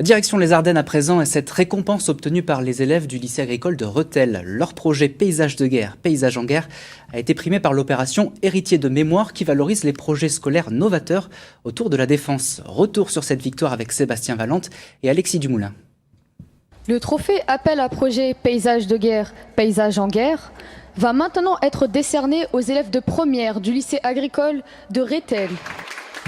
Direction les Ardennes à présent et cette récompense obtenue par les élèves du lycée agricole de Rethel. Leur projet Paysage de guerre, Paysage en guerre a été primé par l'opération Héritier de mémoire qui valorise les projets scolaires novateurs autour de la défense. Retour sur cette victoire avec Sébastien Valente et Alexis Dumoulin. Le trophée appel à projet Paysage de guerre, Paysage en guerre va maintenant être décerné aux élèves de première du lycée agricole de Rethel.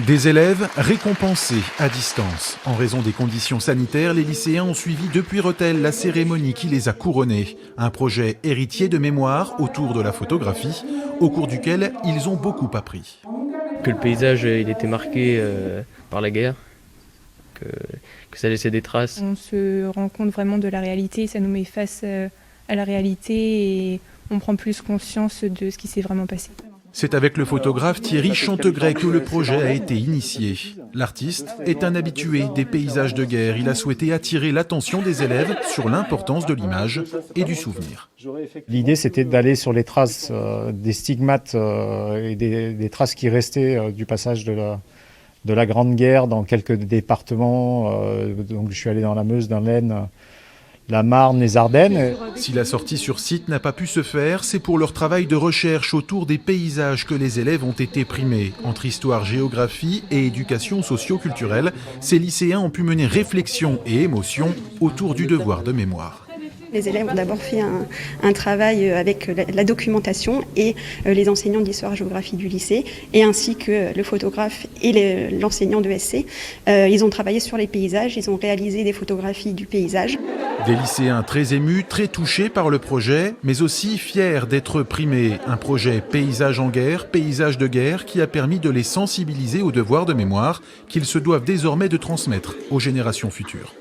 Des élèves récompensés à distance. En raison des conditions sanitaires, les lycéens ont suivi depuis Rethel la cérémonie qui les a couronnés. Un projet héritier de mémoire autour de la photographie, au cours duquel ils ont beaucoup appris. Que le paysage il était marqué par la guerre, que ça laissait des traces. On se rend compte vraiment de la réalité, ça nous met face à la réalité et on prend plus conscience de ce qui s'est vraiment passé. C'est avec le photographe Thierry Chantegret que le projet a été initié. L'artiste est un habitué des paysages de guerre. Il a souhaité attirer l'attention des élèves sur l'importance de l'image et du souvenir. L'idée, c'était d'aller sur les traces des stigmates et des traces qui restaient du passage de la Grande Guerre dans quelques départements. Donc, je suis allé dans la Meuse, dans l'Aisne, la Marne, les Ardennes. Si la sortie sur site n'a pas pu se faire, c'est pour leur travail de recherche autour des paysages que les élèves ont été primés. Entre histoire, géographie et éducation socio-culturelle, ces lycéens ont pu mener réflexion et émotion autour du devoir de mémoire. Les élèves ont d'abord fait un travail avec la documentation et les enseignants d'histoire-géographie du lycée, et ainsi que le photographe et l'enseignant de SC. Ils ont travaillé sur les paysages, ils ont réalisé des photographies du paysage. Des lycéens très émus, très touchés par le projet, mais aussi fiers d'être primés. Un projet Paysage en guerre, Paysage de guerre, qui a permis de les sensibiliser au devoir de mémoire qu'ils se doivent désormais de transmettre aux générations futures.